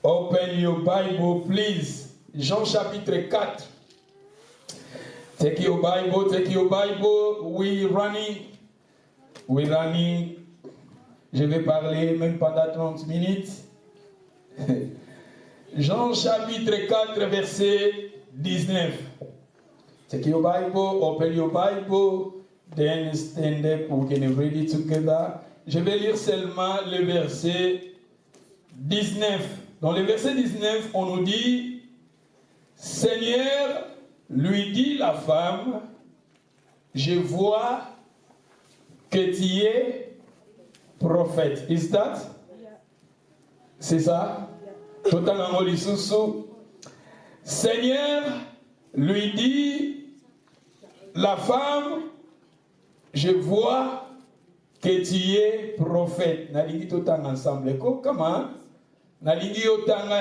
Open your Bible, please. Jean chapitre 4. Take your Bible, take your Bible. We're running. Je vais parler même pendant 30 minutes. Jean chapitre 4, verset 19. Take your Bible, open your Bible, then stand up, we can read it together. Je vais lire seulement le verset 19. Dans le verset 19, on nous dit, Seigneur, lui dit la femme, je vois que tu es prophète. Is that? C'est ça? Seigneur, lui dit la femme, je vois que tu es prophète. Nalingi tout temps ensemble. Comment? Nalingi tanga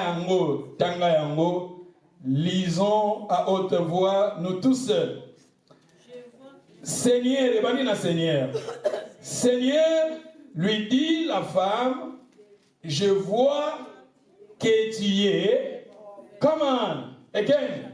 yango. Lisons à haute voix, nous tous. Seigneur, Seigneur, lui dit la femme, je vois que tu es. Come on, again.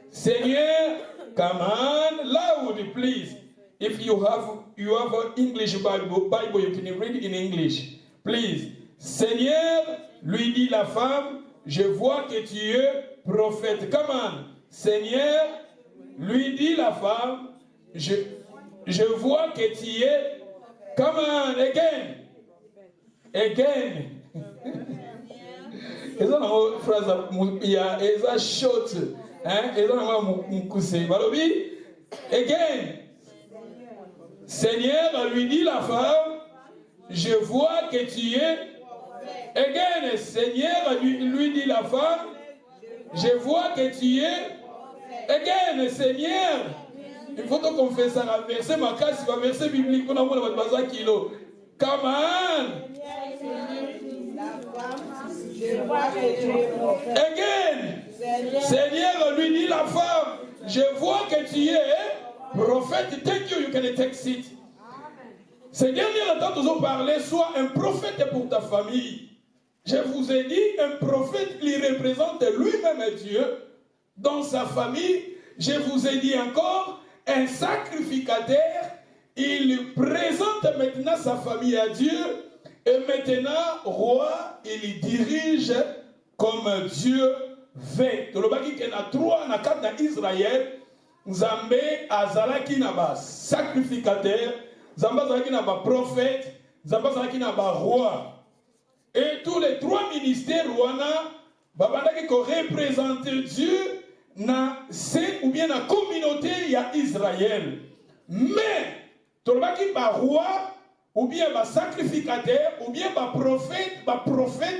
Seigneur, come on, loud, please. If you have an English Bible, you can read it in English. Please. Seigneur, lui dit la femme, je vois que tu es prophète. Come on. Seigneur, lui dit la femme, je vois que tu es. Come on, again. Again. Eza na phrase ya eza short, eza na mukuse. Balobi. Again. Seigneur, lui dit la femme, je vois que tu es. Again, Seigneur, lui dit la femme, je vois que tu es. Again, Seigneur, il faut qu'on fasse ça, verset Makasi, verset biblique, on a mon bazar kilo. Come on. Again, Seigneur, lui dit la femme, je vois que tu es prophète. Thank you, you can take it. Ces derniers temps, nous avons parlé, sois un prophète pour ta famille. Je vous ai dit, un prophète, il représente lui-même Dieu dans sa famille. Je vous ai dit encore, un sacrificateur, il présente maintenant sa famille à Dieu. Et maintenant, roi, il dirige comme Dieu veut. Dans le baki qu'il y a 3 na 4 dans Israël, Nzambe azalaki na ba sacrificateur, Nzambe azalaki na ba prophète, Nzambe azalaki na ba roi. Et tous les 3 ministères wana babandaki ko représenter Dieu na c'est ou bien la communauté ya Israël. Mais tolobaki ba roi ou bien ba sacrificateur ou bien ba prophète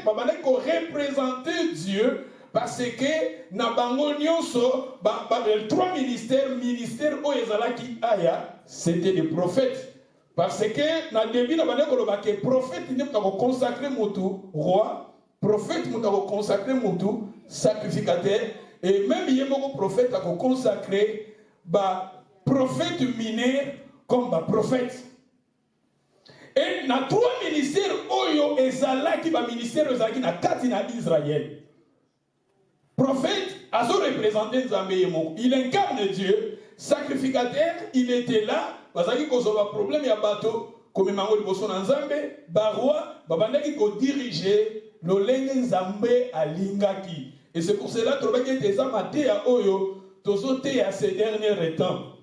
babandaki ko représenter Dieu parce que na bango nyonso les 3 ministères o ezalaki aya c'était des prophètes. Parce que dans le début, on a dit que prophète n'est pas consacré moutou roi, prophète n'est pas consacré moutou sacrificateur, et même il y a beaucoup prophète qui ont consacré prophète mineur comme prophète. Et dans 3 ministères, Oyo et Zala qui va ministère Zala qui n'a 4 dans Israël. Prophète a représenté Zambé, il incarne Dieu, sacrificateur, il était là. Parce qu'il y a un problème, il y a un bateau, comme il y a un Nzambe, Barwa, Babandaki ko diriger le lenge Nzambe à Lingaki. Et c'est pour cela que tu as été amaté à Oyo, tu as à ces derniers temps.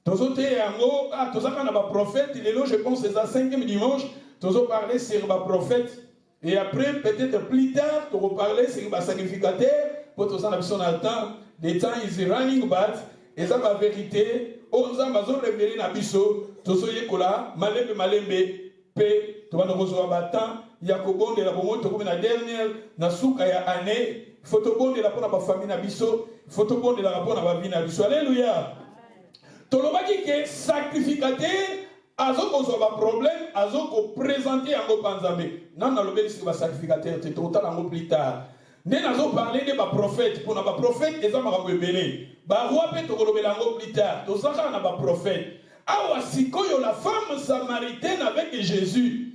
Tu as un prophète, il est là, je pense, c'est le 5e dimanche, tu as parlé sur le prophète. Et après, peut-être plus tard, tu as parlé sur le sacrificateur, pour tout ça, on a le temps, the time is running bad, et ça, la vérité. Onza mazo révélé na biso tozo yekola malembe pe to bana kozo batan yakobonde la bongo to na dernière na suka ya année photobonde la pona ba famille na biso photobonde la pona ba vie na biso. Alléluia. Tolobaki ke sacrificateur azo kozo ba problème azo ko présenter yango panzambe nan na lobeli si ba sacrificateur te to tala ngo plus tard. Nous avons parlé de prophète. Pour nos prophètes, ils ont parlé. Roi peut te plus tard. Nous avons prophète. La femme samaritaine avec Jésus.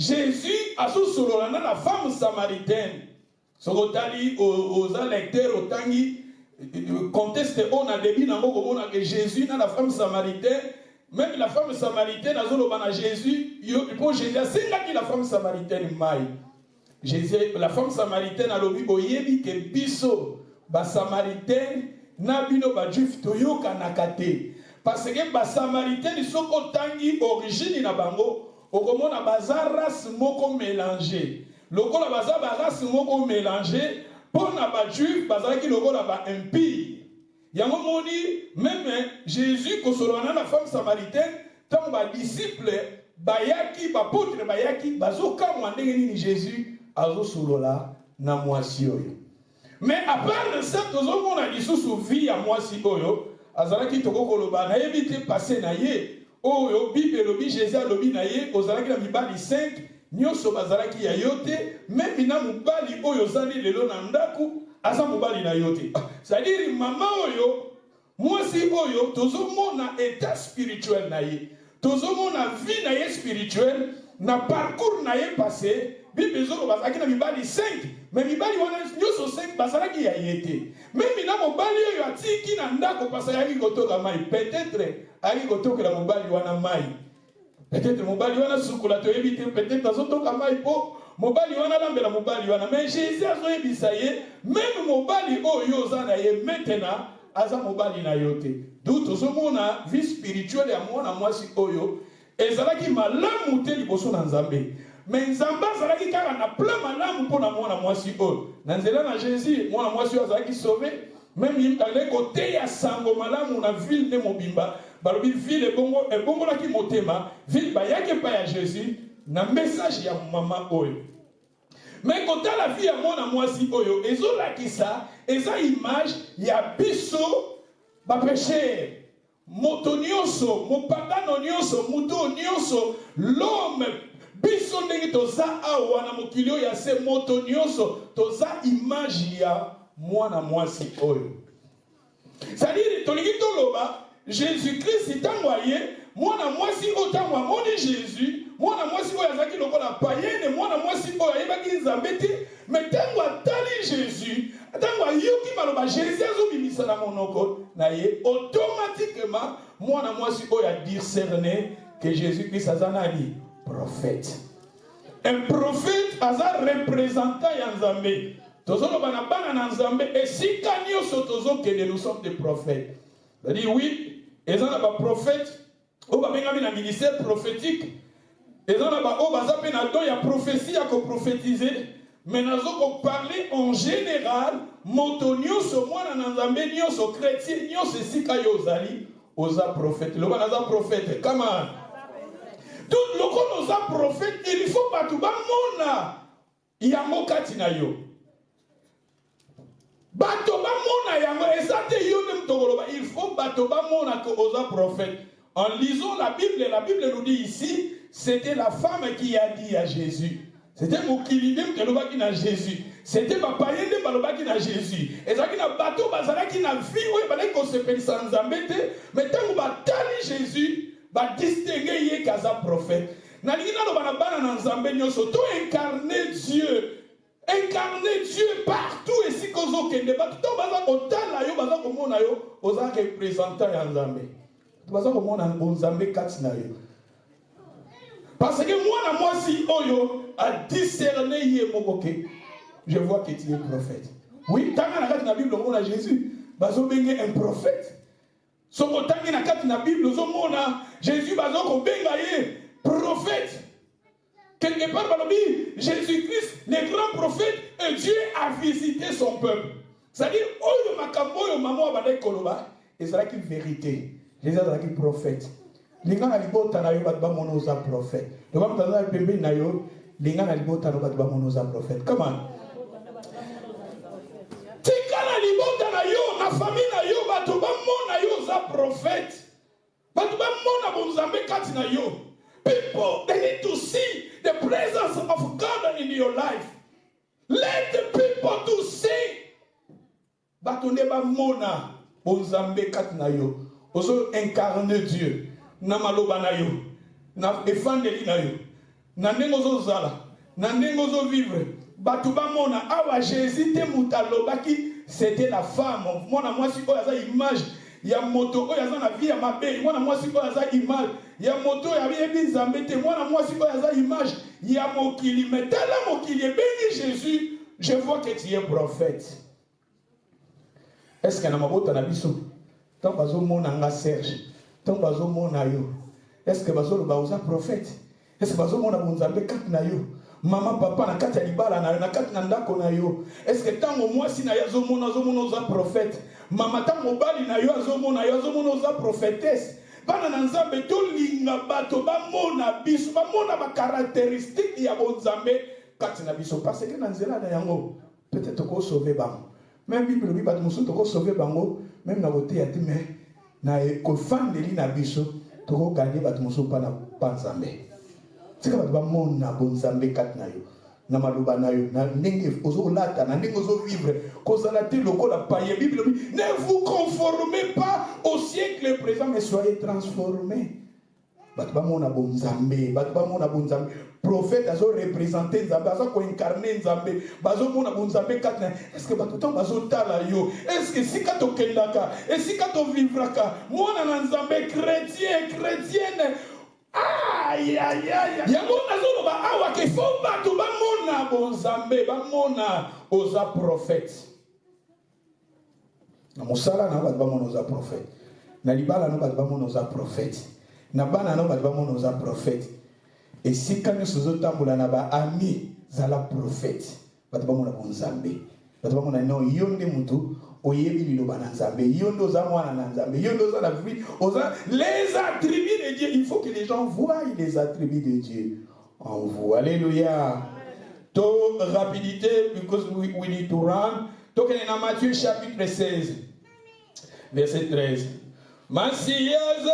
Jésus a sous la femme samaritaine. Sorotali aux lecteurs au tangi conteste on a début que Jésus n'a la femme samaritaine. Même la femme samaritaine a zolobana Jésus. Pour Jésus, c'est là que la femme samaritaine maille. Jésus, la femme samaritaine a lobi oyebi ke biso ba samaritaine na bino ba juif toyoka nakate. Parce que ba samaritaine soko tangi origine na bango. Okomona baza race moko mélangé. Lokola baza ba race moko mélangé pour na ba juif baza ki lokola ba impie. Yango moni même Jésus kosolana na femme samaritaine tant ba disciple bayaki ba potre bayaki bazoka mwandenge ni Jésus azo solola na mwasi oyo. Mais à part de ça tozomona lisusu vie ya mwasi oyo azalaki tokokoloba na yebite passé na ye. Oyo Bible lobi Jésus alobi na ye ozalaki na mibali 5 nyoso bazalaki ya yote même na mobali oyo zali lelo na ndaku aza mobali na yote. C'est-à-dire mama oyo mwasi oyo tozomona état spirituel na ye tozomona vie na ye spirituel na parcours na ye passé Bible zolo bazalaki na mibali 5 mais mibali wana nyoso 5 bazalaki ya yete même na mobali oyo atiki na ndako pasa yaki kotoka mai peut-être ali kotoka la mobali wana mai peut-être mobali wana sukula to yebite peut-être azotoka mai po mobali wana lambela mobali wana mais Jésus azoyebisa ye même mobali oyo zana ye maintenant aza mobali na yote d'où tozomona vie spirituelle ya mwana mwasi oyo ezalaki malamu te liboso na Nzambe mais Nzambe azalaki kaka na plein malamu mpona mwana mwasi oyo na nzela na Jésus mwana mwasi oyo azalaki sauvé même ale côté ya sango malamu na ville de mobimba balobi ville ebongolaki motema ville bayaki pa ya Jésus na message ya mama oyo. Mais quand la vie à mon mwasi oyo ezolakisa eza image ya biso ba péché moto nyonso mopagano nyonso muto nyonso l'homme biso ndenge toza awa na mokili oyo ya se moto nyonso toza image ya mwana mwasi oyo. C'est-à-dire tolingi toloba Jésus-Christ tango aye mwana mwasi oyo tango amoni Jésus mwana mwasi oyo azaki lokola païenne mwana mwasi oyo ayebaki Nzambe te mais tango atali Jésus tango ayoki maloba Jésus azobimisa na monoko na ye automatiquement mwana mwasi oyo a discerné que Jésus-Christ aza nani prophète. Un prophète aza représentant ya Nzambe tozoloba na bana na Nzambe esika nyonso tozokende nous sommes des prophètes. C'est-à-dire oui ezana ba prophète oyo babengami na ministère prophétique ezana ba oyo baza pe na don ya prophétie ya koprophétiser mais nazo parler en général moto nyonso mwana na Nzambe nyonso chrétien nyonso esika yo ozali oza prophète loba naza prophète kama tout lokolo oza prophète il faut batu bamona yango kati na yo bato bamona yango esate yo ne mtokoloba il faut bato bamona que oza prophète. En lisant la Bible nous dit ici c'était la femme qui a dit à Jésus. C'était Mokilide qui na Jésus. C'était ma païenne qui na Jésus. Et ça qui na bateau bazala qui na vie ouais balai ko sepeli sans embêter mais tant ba tali Jésus ba distinguer yé kaza prophète. Na lingina lo bana bana na Nzambe nyoso to incarner Dieu. Incarner Dieu partout et si kozo kende ba to baza ko tala yo baza ko mona yo oza représentant ya Nzambe. Baza ko mona Nzambe kati na yo. Parce que moi, si Oyo a discerné Yemokoke, je vois que tu es prophète. Oui, tant que la Bible, on a Jésus, bazo benga un prophète. Soko tangi na kati na Bible, zomona Jésus bazo ko benga ye prophète. Quelque part, balobi Jésus-Christ, le grand prophète, et Dieu a visité son peuple. C'est-à-dire, Oyo makambo yo maman abadai koloba, et c'est là qui vérité. Jésus est là qui prophète. Lingana libota na yo bat ba monoza prophète. Le ba mtana pembe na yo lingana libota no bat ba monoza prophète. Come on. Tikana libota na yo na famille na yo bat ba mona yo za prophète. Bat ba mona bonzambe kati na yo. People, they need to see the presence of God in your life. Let the people to see. Bat on ba mona bonzambe kati na yo. Oso incarner Dieu. Na maloba na yo, na efandeli na yo, na ndenge ozozala, na ndenge ozovivre, bato bamona awa Jésus te mutalobaki c'était la femme. Mwana mwasi oyo aza image ya moto oyo aza na vie ya mabe, mwana mwasi oyo aza image ya moto ya yebi nzambe te, mwana mwasi oyo aza image ya mokili. Mais tala mokili ebengi Jésus, je vois que tu es prophète. Est-ce que na mabota na biso tant bazomona nga Serge, tant bazomona yo, est-ce que bazoloba oza prophète? Est-ce que bazomona bonzambe kati na yo, mama papa na kati ya libala na kati na ndako na yo? Est-ce que tango mwasi na yo azomona oza prophète? Mama tango mobali na yo azomona oza prophétesse? Bana na nzambe tolinga bato bamona biso, bamona ba caractéristique ya bonzambe kati na biso, parce que na nzela na yango peut-être ko sauver bango. Même Bible bi bato musu to ko sauver bango, même na côté ya dime na ko fandeli na biso to ko gagner bato musu pa na panzambe. Tika bato bamona bonzambe kati na yo, na maluba na yo, na ndenge ozolata, na ndenge ozovivre, kozala te lokola paye. Bible bi ne vous conformez pas au siècle présent, mais soyez transformés. Bato bamona bonzambe, bato bamona bonzambe. Prophète azo représenter nzambe, azo ko incarner nzambe, bazo mona bonzambe kati na. Est-ce que bato to bazo tala yo? Est-ce que sika to kendaka, et sika to vivraka, mona na nzambe chrétienne. Aïe aïe aïe. Yango nazo ba awa ke fo bato bamona bonzambe, bamona oza prophète. Na mosala na bato bamona oza prophète. Na libala na bato bamona oza prophète. Na bana na bato bamona oza prophète. Et si quand nous sommes tambola na ba ami zala prophète, bato bamona bonzambe, bato bamona non yonde mutu oyebi liloba na nzambe, yonde oza mwana na nzambe, yonde oza la vie, oza les attributs de Dieu. Il faut que les gens voient les attributs de Dieu en vous. Alléluia. To rapidité, because we need to run. Donc on est dans Matthieu chapitre 16, verset 13. Masiyaza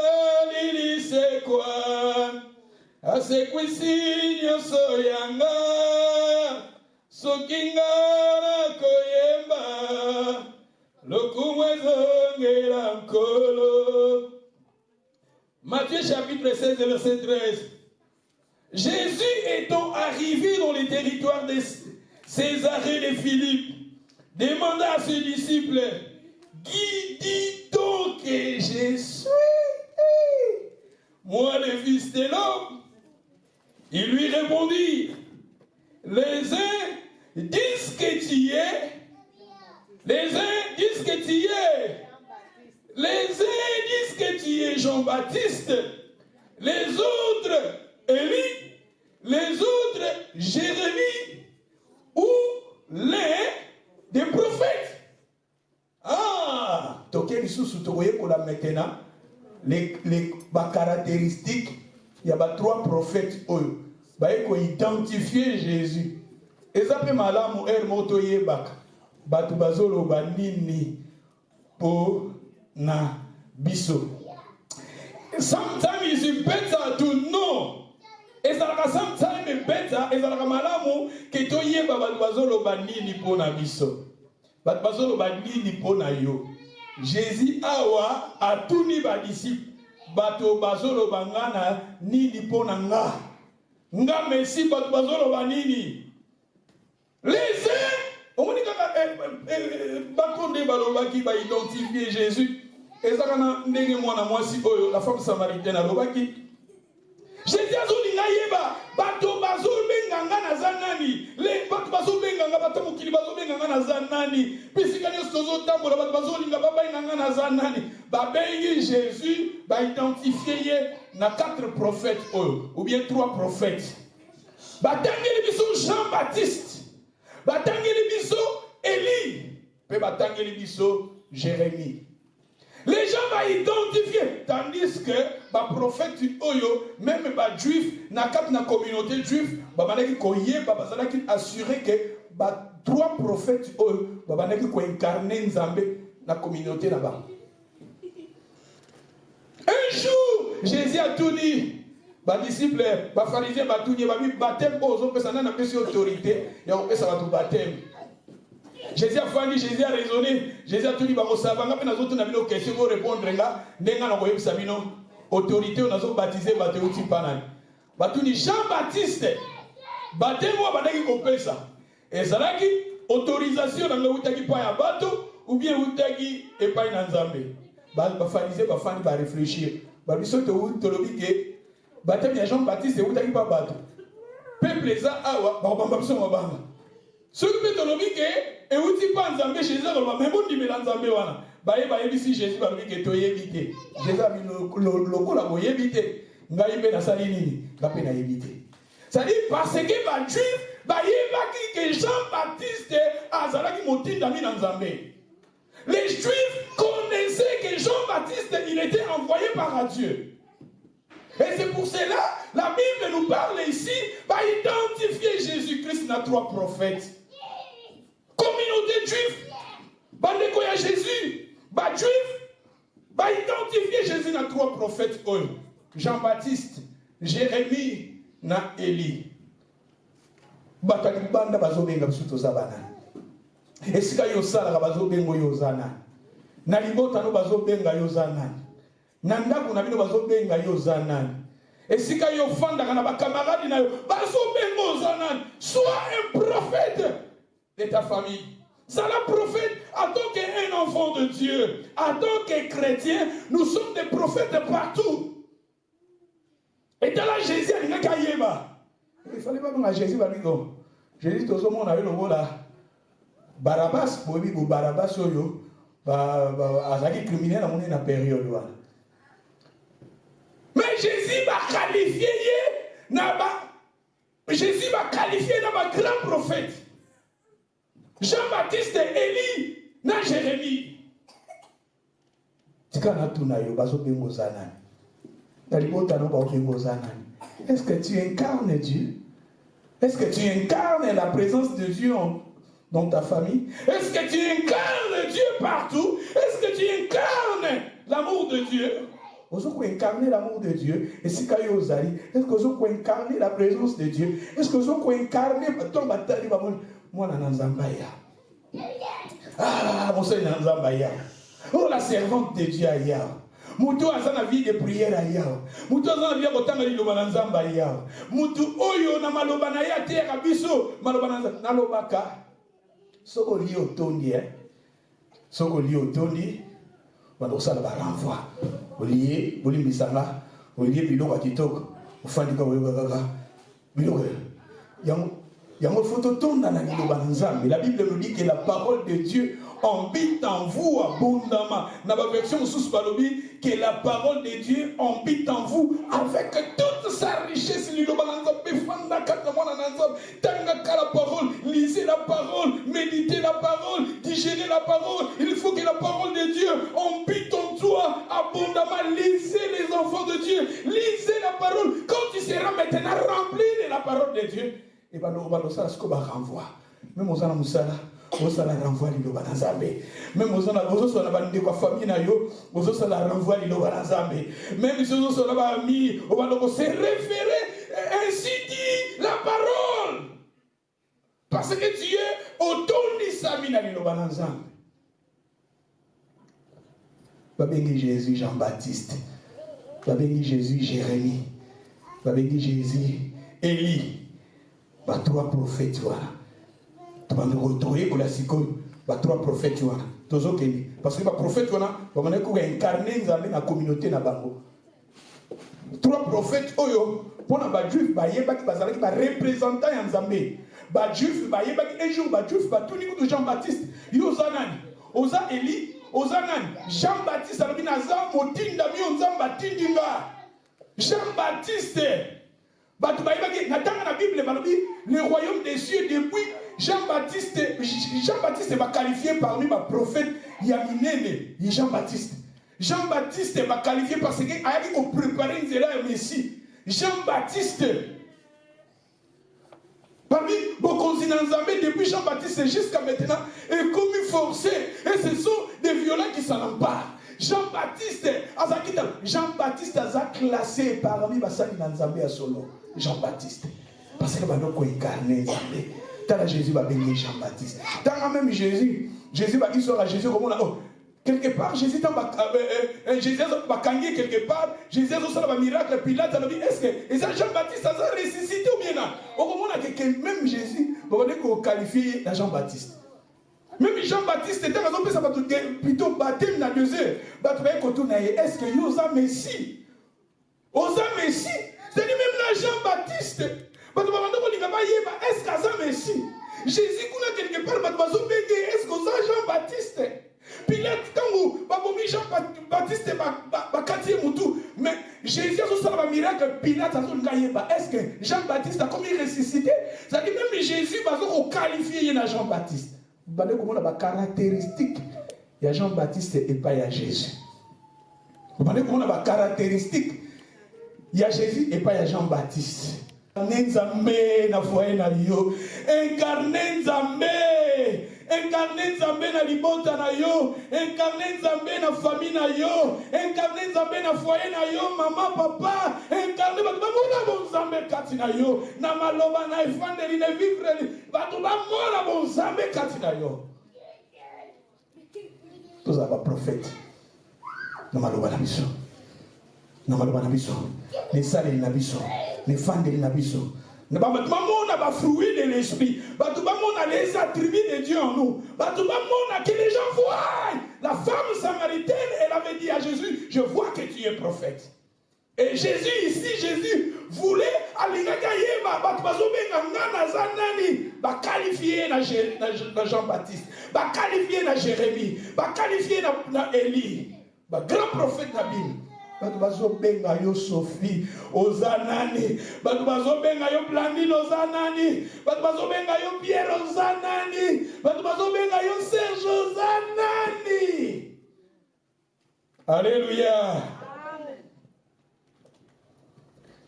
lili c'est quoi? Asekwisi nyoso yanga sokinga na koyemba lokumwezo ngela nkolo. Matthieu chapitre 16 verset 13. Jésus étant arrivé dans les territoires de Césarée de Philippe demanda à ses disciples: qui dit-on que je suis? Moi le fils de l'homme. Ils lui répondirent: les uns disent que tu es, les uns disent que tu es, les uns disent que tu es Jean-Baptiste, les autres Élie, les autres Jérémie ou l'un des prophètes. Ah, toquez sous pour la maintenant les caractéristiques. Il y a trois prophètes qui ont identifié Jésus. Et ça peut malamu moto yebaka batu bazolo banini po na biso. Sometimes it's better to know. Et ça sometimes it's better. Et ça malamu que to yeba batu bazolo banini po na biso. Batu bazolo banini po na yo. Jésus awa a tout ni ba disciple. Bato bazolo bangana nini pona nga. Nga merci bato bazolo banini. Les uns, on dit que bakonde balobaki ba identifier Jésus. Et ça kana ndenge mwana mwasi oyo la femme samaritaine alobaki. Jésus azolinga yeba bato bazobenga nga na zanani. Les bato bazobenga nga bato mokili bazobenga nga na zanani. Pisika nyo sozo tambola bato bazolinga babenga nga na zanani. Babengi Jésus ba identifier na 4 prophètes ou bien 3 prophètes. Batangeli biso Jean-Baptiste, batangeli biso Élie, pe batangeli biso Jérémie. Les gens vont identifier, tandis que les prophètes oyo, même les juifs, dans la communauté juive, ils assuré que les 3 prophètes oyo, ils incarner Nzambe dans la communauté là-bas. Un jour, Jésus a tout dit. Les disciples, les pharisiens, les baptême, ils ont autorité, ils ont baptême. Jésus a fait, Jésus a raisonné, Jésus a tout dit, bah, on savait, on a d'autres nabinos questions pour répondre là, n'enga na koyeb sabino, autorité, on a baptisé, baptisé outil panani. batuni Jean-Baptiste batemo bandaki kopesa ezalaki autorisation na utaki pa ya bato ou bien utaki epai na Nzambe ba farisé ba fani ba réfléchir ba biso to lobi ke batemi ya Jean-Baptiste utaki pa bato peuple eza awa ba bamba biso mabanga soki pe to lobi ke e uti pa Nzambe Jésus ba même ndimela Nzambe wana ba yebisi Jésus ba lobi ke to yebite Jésus abi lokola bo yebite ngai pe na sali nini nga pe na yebite. C'est-à-dire parce que les Juifs, que Jean-Baptiste azalaki motindami na Nzambe. Les Juifs connaissaient que Jean-Baptiste, il était envoyé par Dieu. Et c'est pour cela, la Bible nous parle ici, d'identifier Jésus-Christ dans 3 prophètes. Communauté juive, bandeko ya Jésus, Juif, identifier Jésus dans 3 prophètes. Jean-Baptiste, Jérémie, na Eli batali banda bazobenga bisuto za banani esika yo sala bazobengo yo zana na libota no bazobenga yo zana na ndako na bino bazobenga yo zana esika yo fanda kana bakamaradi na yo bazobengo zana. Sois un prophète de ta famille. Ça la prophète en tant qu'un enfant de Dieu, en tant que chrétien, nous sommes des prophètes partout. Et dans la Jésus, il ne fallait pas que Jésus va lui dire Jésus, tout le monde a eu le mot là. Barabbas, Barabbas, il criminel dans la période. Mais Jésus va qualifier, Jésus va qualifier dans grand prophète. Jean-Baptiste, Élie, na Jérémie. Est-ce que tu incarnes Dieu? Est-ce que tu incarnes la présence de Dieu dans ta famille? Est-ce que tu incarnes Dieu partout? Est-ce que tu incarnes l'amour de Dieu? Est-ce que tu incarnes l'amour de Dieu? Est-ce que tu incarnes la présence de Dieu? Est-ce que tu incarnes ton bataille? Moi, Nanzambaya. Ah, mon Seigneur Nanzambaya. Oh, la servante de Dieu ailleurs. Mutu azana vie de prière ailleurs. Mutu azana vie kotanga liloba na Nzamba ailleurs. Mutu oyo na maloba na ya te kabiso maloba na lobaka. Soko li otondi Soko li otondi bando sala ba renvoi. Olié bolimbisanga, olié biloko kitoko. Ofandi ka oyokaka. Biloko. Yango photo tonda na liloba na Nzambe. La Bible nous dit que la parole de Dieu habite en vous abondamment. Dans la version sous Balobi, que la parole de Dieu habite en vous avec toute sa richesse. La parole, lisez la parole, méditez la parole, digérez la parole. Il faut que la parole de Dieu habite en toi abondamment. Lisez les enfants de Dieu, lisez la parole. Quand tu seras maintenant rempli de la parole de Dieu, et bien nous ça ce qu'on va renvoyer. Même aux amis on la renvoie liloba na Nzambe. Même aux la bande kwa famille na yo, on la renvoie liloba na Nzambe. Même si on la ba ami, on va donc se référer ainsi dit la parole. Parce que Dieu autondi sami na liloba na Nzambe. Babengi Jésus Jean-Baptiste. Babengi Jésus Jérémie. Babengi Jésus Élie. 3 prophètes voilà. Tu vas nous retrouver pour la psychose. 3 prophètes voilà. Parce que les prophètes voilà, on va incarner dans la communauté na bango. 3 prophètes oyo pour les juifs ba yeba ki bazalaki ba représentant ya Nzambe. Ba juif ba yeba ki un jour ba juif ba tuni ko Jean-Baptiste. Yo zanani. Oza Élie, oza nani. Jean-Baptiste alobi naza motinda mi Nzamba tindinga. Jean-Baptiste le royaume des cieux depuis Jean-Baptiste va qualifié parmi les prophètes Yaminene, Jean-Baptiste. Jean-Baptiste va qualifié parce qu'il a préparé une zéla et Messie. Jean-Baptiste. Parmi beaucoup d'Inzambé, depuis Jean-Baptiste jusqu'à maintenant, est commis forcé. Et ce sont des violents qui s'en emparent. Jean-Baptiste a classé parmi les Nzambé à solo. Jean-Baptiste. Parce que nous incarné Nzambé. Tant Jésus va bénir Jean-Baptiste. Tant même Jésus va dire à Jésus comme on a. Quelque part, Jésus va gagner quelque part. Jésus a fait un miracle. Pilate a dit est-ce que Jean-Baptiste a que même Jésus, vous voyez qu'on qualifie la Jean-Baptiste. Même Jean-Baptiste était raison pour ça, plutôt baptême dans 2 heures. Est-ce que Yosa Messie? Osa Messie? C'est-à-dire même la Jean-Baptiste. Est-ce que ça Messie? Jésus, quelque part, est-ce que ça Jean-Baptiste? Pilate, quand vous Jean-Baptiste, mais Jésus a fait un miracle, Pilate a fait est-ce que Jean-Baptiste a commis ressuscité? C'est-à-dire même Jésus va qualifier Jean-Baptiste. Vous avez comment la caractéristique? Il y a Jean-Baptiste et pas il y a Jésus. Vous avez comment la caractéristique? Il y a Jésus et pas il y a Jean-Baptiste. Incarné Nzambe na foyer na yo, incarné Nzambe na libota na yo, incarné Nzambe na famille na yo, incarné Nzambe na foyer na yo, maman, papa, incarné ba Nzambe kati na yo, na maloba na efandeli na vivre, batu ba mona bo Nzambe kati na yo. Tous aba prophète. Na maloba na biso. Na maloba na biso. Les salles na biso. Les fans de l'abisso. Nous avons fruit de l'esprit. Nous avons les attributs de Dieu en nous. Nous avons que les gens voient. La femme samaritaine, elle avait dit à Jésus, je vois que tu es prophète. Et Jésus ici, Jésus voulait qualifier Jean-Baptiste, qualifier Jérémie, qualifier Élie, grand prophète de la Bible. Batu bazobenga yo Sophie ozanani, batu bazobenga yo Blandine ozanani, batu bazobenga yo Pierre ozanani, batu bazobenga yo Serge ozanani. Alléluia.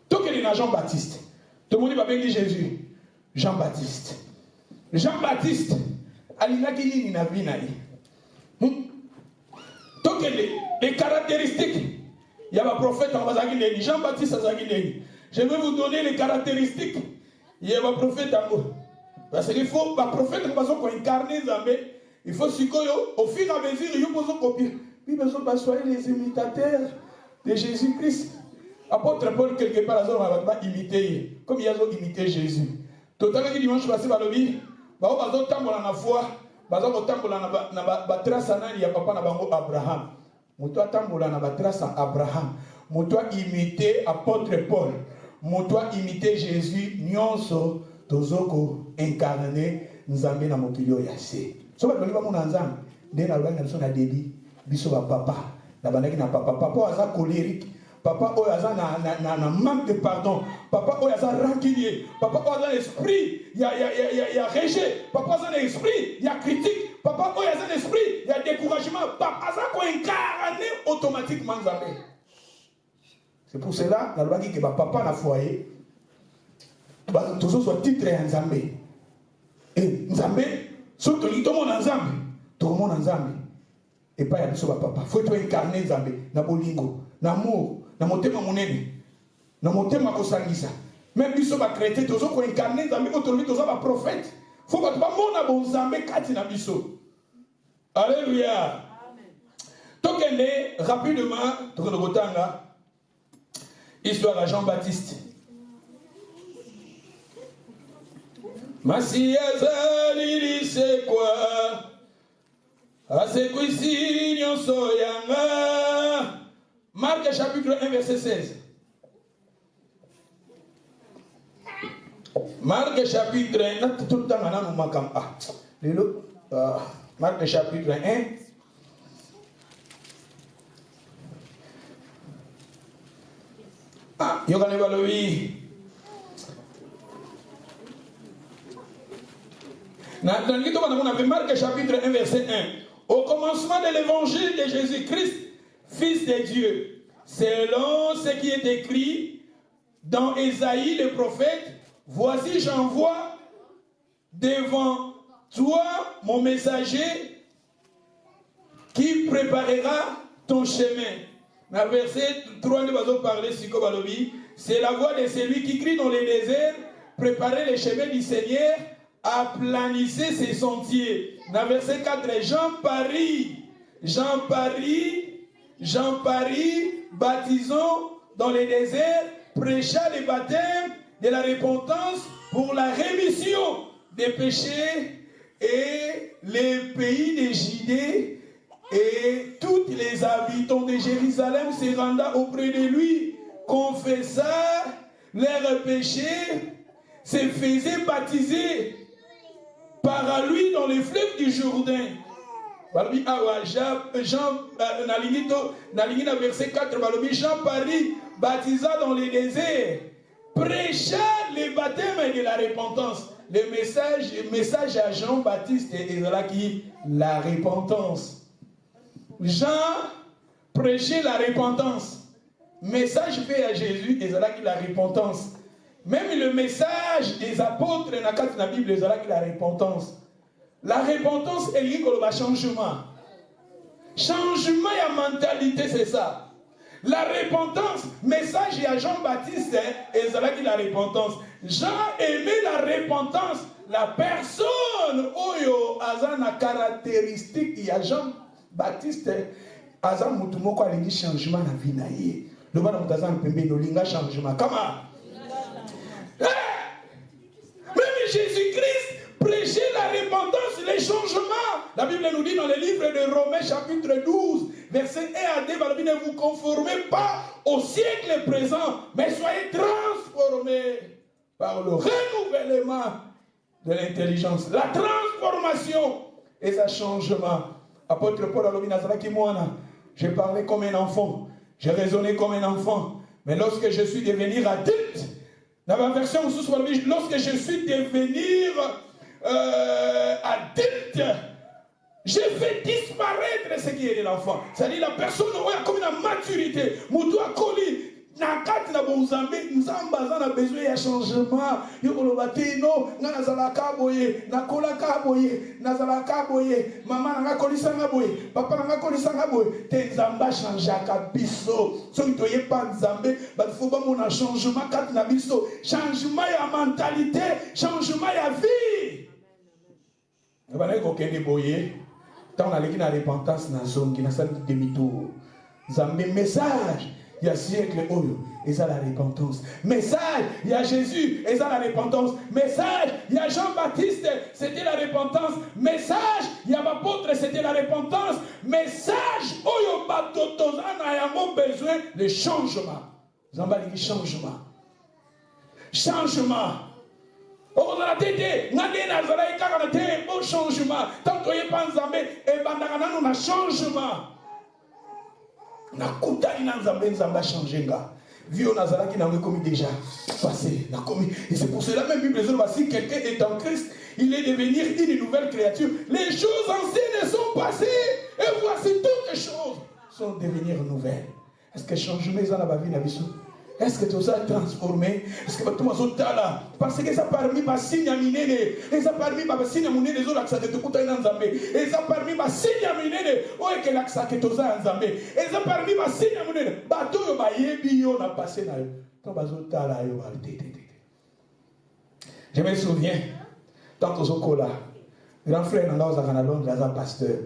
Tout que est Jean-Baptiste. Tout le monde va bénir Jésus. Jean-Baptiste. Jean-Baptiste. Alina kini na vinaï. Tout que les caractéristiques. Il y a un prophète en Bazagindeni, Jean-Baptiste en Bazagindeni. Je vais vous donner les caractéristiques. Il y a un prophète en moi. Parce qu'il faut, un prophète en façon qu'on incarne Zambé, il faut au fur et à mesure, il faut copier. Puis besoin de soyez les imitateurs de Jésus-Christ. Apôtre Paul, quelque part, on va imiter, comme il a imité Jésus. Tout à l'heure, dimanche passé, il va le dire, il va tambola na foi, il va tambola na trace il y a papa na bango Abraham. Moto tambola na trace Abraham. Moto imité apôtre Paul. Moto imité Jésus. Nyonso tozoko incarné nzambe na mokili yase. So ba toliba mona nzambe, nde na lwanga so na debi, biso ba papa, na bandaki na papa. Papa aza colérique. Papa oyo aza na manque de pardon. Papa oyo aza rancunier. Papa oyo aza esprit, il y a rejet. Papa aza esprit, il y a critique. Papa oyo aza esprit, il y a découragement. Papa aza ko incarné automatiquement Nzambe. C'est pour cela la loi dit que papa na foyer toujours soit titre ya Nzambe. Et Nzambe, surtout tout le monde Nzambe, tout le monde Nzambe. Et pas ya biso papa. Faut être incarné Nzambe na bolingo, na amour. Na motema monene na motema kosangisa même biso ba chrétien tozo ko incarner Nzambe ko tolobi toza ba prophète faut ba mona bon Nzambe kati na biso. Alléluia. Amen. Tokende rapidement tokotanga histoire à Jean-Baptiste. Masiazali c'est quoi? Asekwisi nyonso yanga. Marc chapitre 1 verset 16. Marc chapitre 1. Tout le temps, Marc chapitre 1. Ah, Yoganevaloui. Marc chapitre 1 verset 1. Au commencement de l'évangile de Jésus-Christ, Fils de Dieu, selon ce qui est écrit dans Ésaïe le prophète, voici j'envoie devant toi mon messager qui préparera ton chemin. Dans le verset 3, nous allons parler c'est la voix de celui qui crie dans les déserts, préparez les chemins du Seigneur, aplanissez ses sentiers. Dans le verset 4, Jean Paris, baptisons dans les déserts, prêcha le baptême de la repentance pour la rémission des péchés, et les pays de Judée et tous les habitants de Jérusalem se rendaient auprès de lui, confessa leurs péchés, se faisaient baptiser par lui dans les fleuves du Jourdain. Jean, verset 4, Jean Paris baptisa dans les déserts, prêcha le baptême de la repentance. Le message à Jean-Baptiste est la repentance. Jean prêchait la repentance. Message fait à Jésus est la repentance. Même le message des apôtres dans la Bible est la repentance. La repentance est liée au changement. Changement et mentalité, c'est ça. La repentance, message à Jean-Baptiste est la repentance. Jean aimait la repentance. La personne oyo azana caractéristique ya Jean-Baptiste azan mutumoko alingi changement na vie na ye. Le bana mutazan pembe no linga changement. Comment? Même Jésus-Christ prêchait la repentance, les changements. La Bible nous dit dans le livre de Romains chapitre 12, verset 1 à 2, ne vous conformez pas au siècle présent, mais soyez transformés par le renouvellement de l'intelligence. La transformation et sa changement. Apôtre Paul a dit, j'ai parlé comme un enfant, j'ai raisonné comme un enfant, mais lorsque je suis devenu adulte, dans la version lorsque je suis devenu adulte, j'ai fait disparaître ce qui est de l'enfant. C'est-à-dire la personne a comme une maturité. Moutou a collé. Nakati na bonzambe, nzamba na besoin ya changement. Yokolo batino, ngana zalaka boye, nakola ka boye, nazalaka boye, mama nga kolisa nga boye, papa nga kolisa nga boye. Te nzamba changeaka biso. So itoye pa nzambe, bat faut ba mona changement kati na biso, changement ya mentalité, changement ya vie. Abana ko kende boye. Tant on a la repentance na zone qui n'a pas de demi-tour. Zambé message, il y a siècle oyo, et ça la repentance. Message, il y a Jésus, et ça la repentance. Message, il y a Jean-Baptiste, c'était la repentance. Message, il y a l'apôtre, c'était la repentance. Message, oyo batotos en besoin de changement. Zamba dit changement. Changement. On a été, on a changement. Tant qu'on est pas en et on a changement. On a coupé Nzamba changé. Vu on a qui n'a commis déjà passé. Et c'est pour cela même Bible si quelqu'un est en Christ, il est devenu une nouvelle créature. Les choses anciennes sont passées et voici toutes les choses sont devenir nouvelles. Est-ce que changement est dans la vie d'Abisso? Est-ce que tout ça est transformé? Est-ce que tout ça est là? Parce que ça permet de signer à minene. Et ça permet de signer à minene. Et ça permet de signer à minene. Oh, et que l'accent que tout ça est en Zambé. Et ça permet de signer à minene. Bateau, yo ba yebi yo na passé na yo. Tant bazota là yo ba tété. Je me souviens, tant aux Okola, grand frère dans la Londres, là, pasteur.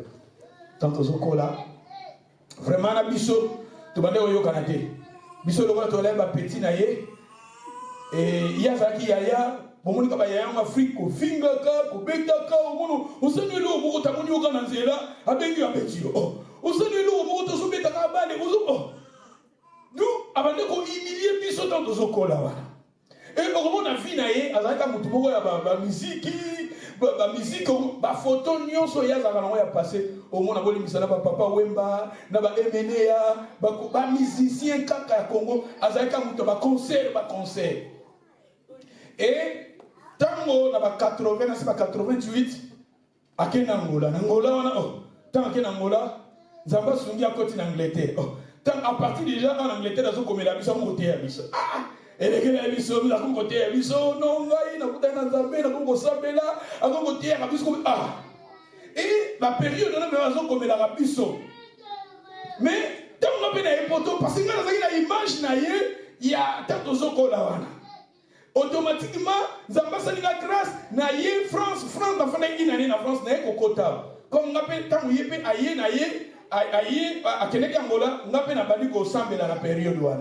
Tant aux Okola, vraiment na biso, tout le monde est au Canada. Biso le voit ba petit na ye et ya zaki yaya bomoni ka ba yaya en Afrique ko finga ka ko beta ka omono usani lo mo ta moni oka na nzela abengi ya petit oh usani lo mo to so beta ka bale uzo oh nous abande ko humilier biso dans dos okola wa et au na vie na ye azaka mutu moko ya ba musique ba musique ba photo nyonso ya zaka na ya passé au monde a volé misala ba papa Wemba na ba Emenea ba musicien kaka ya Congo azaka mutu ba concert et tango na ba 80 na ba 88 akena Angola wana oh tant akena Angola Zamba sungi akoti na Angleterre oh tant à partir déjà en Angleterre azo komela biso mo te ya biso ah et les gars biso na ko te ya biso non ngai na kutana Nzambe na ko sabela ako te ya biso ah. Et la période où on a comme la rapisso. Mais tant qu'on a des photos, parce que dans la image, il y a tant de zoko là. Automatiquement, Zamba Saliga grâce, naïe France, dans la France, naïe Kokota. Comme on appelle tant qu'il y a aïe, à Kennedy Angola, on appelle Nabali Kosambela la période où on a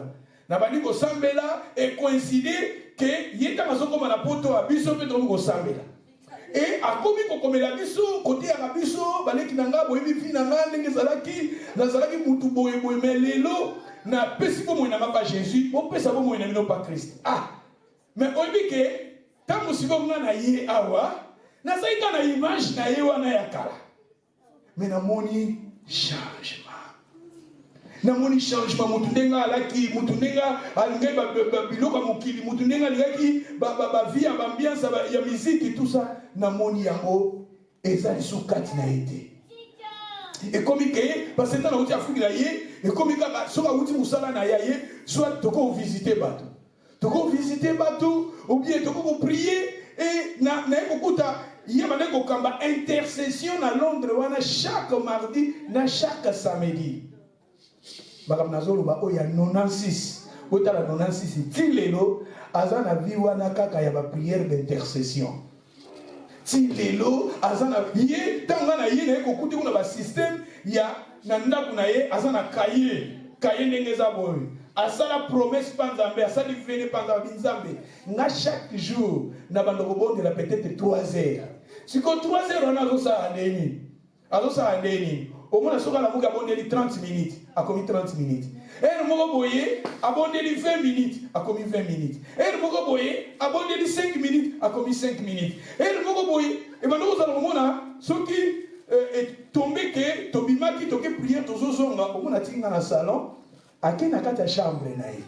Nabali Kosambela et coïncidé que yeta mazoko mana poto abiso pe to ko sambela. Et à komi ko komela biso côté ya biso baleki nanga boyebi fi nanga ndenge zalaki nazalaki mutu boye boye melelo na pesi ko moina ba Jésus o pesa bo moina mino pa Christ. Ah mais oyebi ke tango sibo ngana ye awa na saika na image na ye wana ya kala. Mais na moni changement. Na moni changement mutu ndenga alaki mutu ndenga alingai ba biloko mokili mutu ndenga alingaki ba vie ba ambiance ya musique tout ça na moni yango ezali sukati na été. Et comme que parce que dans l'outil Afrique là yé et comme que soit outil musala na yaye soit toko visiter bateau. Toko visiter bateau ou bien toko prier et na ekokuta yé mané ko kamba intercession à Londres wana chaque mardi na chaque samedi. Bakamnazolo ba oya 96 otala 96 tilelo azana viwana kaka ya ba prière d'intercession. Tilelo azana ye tanga na ye na ekokuti kuna ba système ya na ndaku na ye azana kaye ndenge za boy asala promesse panzambe asali vene panzambe binzambe nga chaque jour na bandoko bonde la peut-être 3 heures siko 3 heures on azosa ndeni au moins soka la muga bondeli 30 minutes a commis 30 minutes et moko boye abondeli 20 minutes a commis 20 minutes et moko boye abondeli 5 minutes a commis 5 minutes et moko boye et bandoko za mona soki est tombé que tobimaki toke prière tozozonga au moins tinga na salon akena kata chambre na ye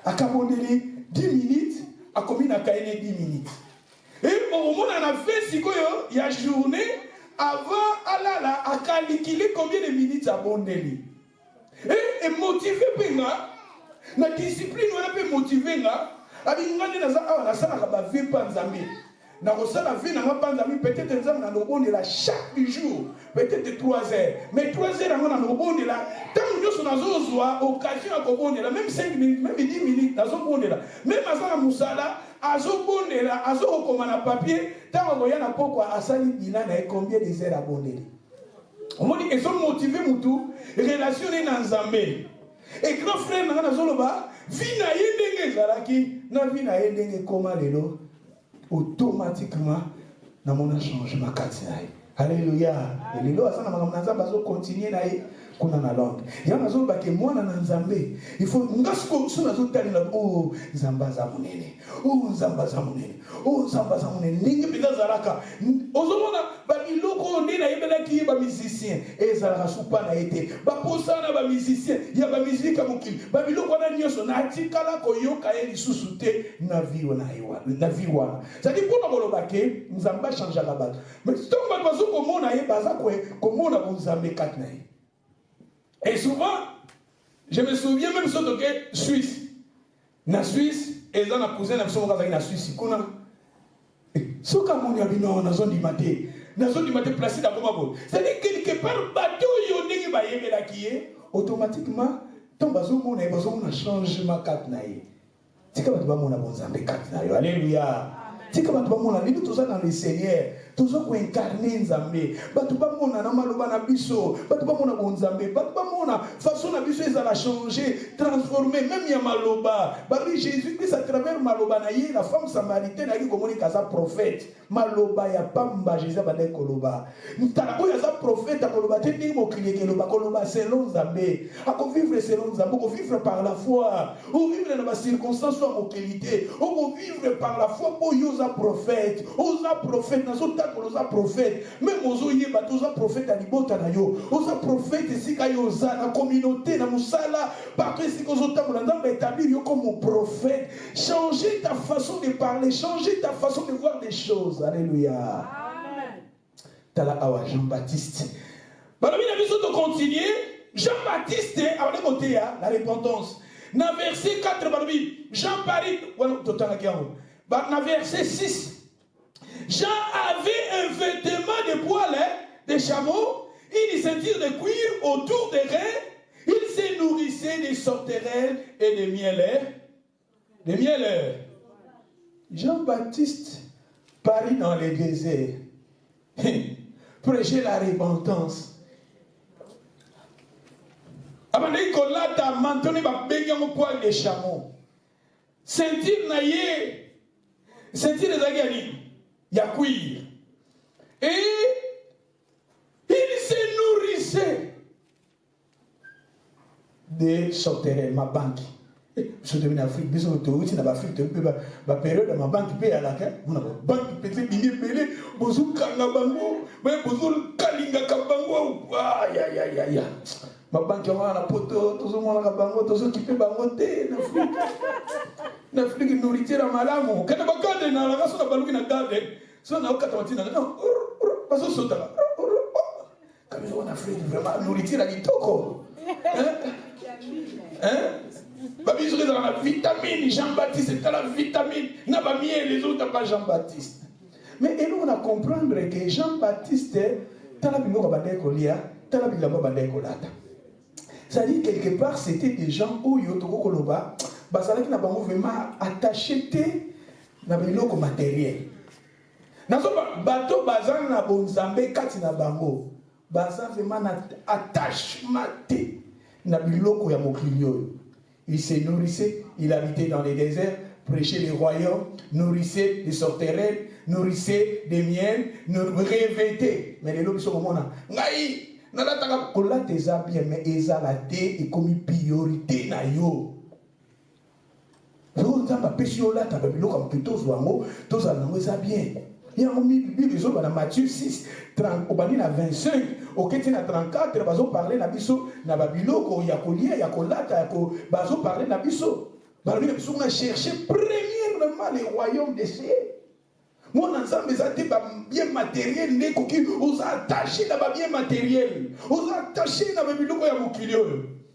akabondeli 10 minutes a commis na kaine 10 minutes et au moins na fait sikoyo ya journée avant alala a calculé combien de minutes à bondeli et motivé penga na discipline on peut motiver nga abi ngani na za na sala ba vie panzambi na ko sala vie na panzambi peut-être nzambe na lobondela chaque jour peut-être 3 heures mais 3 heures na lobondela tant nyoso nazozwa occasion à kobondela même 5 minutes même 10 minutes nazobondela même azana musala azobondela azokoma na papier tant boya na poko asali bina na combien de heures abondeli on dit ils sont motivés mutu relationner na nzambe et grand frère na nazoloba vina yendenge zalaki na vina yendenge koma lelo automatiquement na mona changement katinai alléluia et lelo asana makambo nzambe azo continuer na ye kuna na Londres ya nazoloba ke mwana na nzambe il faut ngasko suna zo tali na oh nzamba za munene oh nzamba za munene oh nzamba za munene ningi biza zalaka ozomona ba biloko ndena yebelaki ba musicien ezalaka supa na ete ba posana ba musicien ya ba musique mokili ba biloko na nyoso na tikala koyoka ye lisusu te na vie wana ça dit pour koloba ke nzamba changer la bato mais tomba bazo komona ye baza komona bo nzambe katna ye. Et souvent, je me souviens même sur que Suisse. Na Suisse, et dans la cousin, na Suisse. Ce qu'on a vu dans la zone du matin, placé dans le c'est-à-dire quelque part, bateau, il y a qui est automatiquement, ton bateau, on a changé ma carte. C'est comme on a bon zambé carte. Alléluia. C'est comme on a dit tout ça dans le Seigneur. Tout ça pour incarner Nzambe. Batu ba mona na maloba na biso. Batu ba mona bon Nzambe. Batu ba mona façon na biso ezala changer, transformer même ya maloba. Bari Jésus-Christ à travers maloba na ye la femme samaritaine qui communique à sa prophète. Maloba ya pamba Jésus ba de koloba. Ntala ko ya sa prophète koloba te ni mo kriye koloba koloba selon Nzambe. A ko vivre selon Nzambe, ko vivre par la foi. Ou vivre dans les circonstances soit mo qualité. Ou ko vivre par la foi pour yosa prophète. Osa prophète na so oza prophète même ozo yeba toza prophète à libota na yo oza prophète sika yo za na communauté na musala parce que sika ozo tabola nzambe établir yo comme prophète changer ta façon de parler changer ta façon de voir les choses alléluia amen tala awa Jean-Baptiste balobi na biso to continuer Jean-Baptiste a le côté la repentance na verset 4 balobi Jean-Paris wala totanga kiango na verset 6 Jean avait un vêtement de poil de chameau, une ceinture de cuir autour des reins, il se nourrissait des sauterelles et des miels. Des miels. Jean-Baptiste parit dans le désert, prêchait la repentance. Avant de maintenant, il va baigner au poil de chameau. Ceinture naïe. ceinture ezalaki ya nini? Ya cuir. Et il se nourrissait de sauterelles, ma banque. Je suis en Afrique, je suis en Afrique, je suis en période de ma banque, je suis en banque, je suis en banque, je suis en banque, je suis en banque, aïe. Ma banque est en poto, tout le monde est en banque, tout le qui peut bangoter, en Afrique, nourriture à malamu. Quand on va garder, on va sur la balou qui n'a gardé, si on a au Katamantina, non, pas sur sauter là. Comme ils ont en Afrique, vraiment, nourriture à l'itoko. Hein? Babi ils dans la vitamine, Jean-Baptiste est dans la vitamine, n'a pas mis les autres n'ont pas Jean-Baptiste. Mais et nous on a comprendre que Jean-Baptiste t'as la biloko bandé kolia, t'as la bilamba bandé kolata. Ça dit quelque part c'était des gens où yotoko koloba, basala qui n'a pas vraiment attaché na biloko matériel. Nazo bateau bazan na bonzambe kati na bango, bazan vraiment attachement na biloko ya mokilio. Il se nourrissait, il habitait dans les déserts, prêchait les royaumes, nourrissait des sauterelles, nourrissait des miels, revêtait. Mais les lobes sont au monde. Ngai, nalataka kola teza bien, mais ezalate et comme priorité na yo. Zo nzamba pesi yo lata babilo comme plutôt zwango, toza nango eza bien. Il y a un Bible dans Matthieu 6, 30, au bani na 25, au keti na 34, bazo parler na biso na babiloko ya kolia ya kolata ya ko bazo parler na biso. Balobi na biso on a cherché premièrement les royaumes des cieux. Mon ensemble ça te bien matériel ne koki aux attaché na ba bien matériel. Aux attaché na babiloko ya mokilio.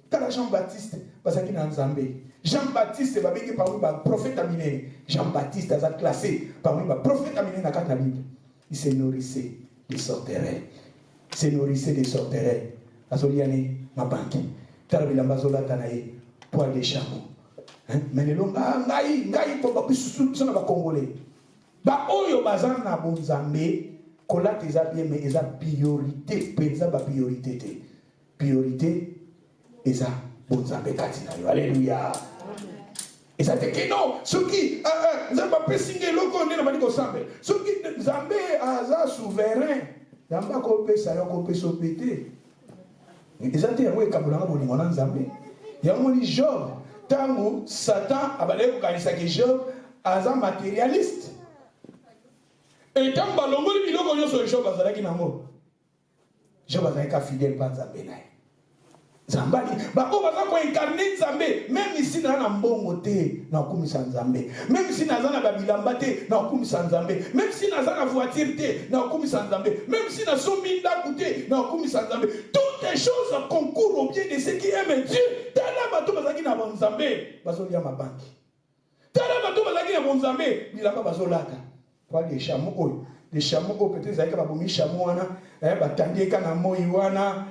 Tala Jean-Baptiste parce qu'il na Nzambe. Jean-Baptiste va bien parmi les prophètes aminés. Jean-Baptiste a classé parmi les prophètes aminés dans la Bible. Il se nourrissait des sauterelles. Il se nourrissait des sauterelles. Azoliane, ma banque. Tarabila Mazola Tanae, poil des chameaux. Mais les longs, ngaï, pour pas plus sur le Congolais. Bah, oyo bazan na bonzambe, kola teza bien, mais eza priorité, penza ba priorité. Priorité, eza bonzambe katina yo. Alléluia. Et ça fait que non, ceux qui n'ont pas signé le connaît, n'a pas dit qu'on s'en met. Ceux qui Zambé a souverain, n'a pas compris ça, n'a pas compris ça pété. Et ça fait un Kabulanga pour les gens Zambé. Il y a un mot Job, tant Satan a balé pour gagner ça que Job a un matérialiste. Et tant balongo le bilo qu'on y a sur Job a zalaki namo. Job a zalaki fidèle pas Zambé naï. Zambali, bah on va incarner Zambé, même ici dans la mbongoté, na okumi sans Zambé, même si dans la babilambate, na okumi sans Zambé, même si dans la voiture na okumi sans Zambé, même si dans son minda goûté, na okumi sans Zambé, toutes les choses concourent au bien de ceux qui aiment Dieu. Tala bato bazaki na bon Zambé, bazolia ma banque. Tala bato bazaki na bon Zambé, bilamba bazolata. Pas des chameaux, des chameaux peut-être zaki ba bomi chameau wana, batandie kana moi wana,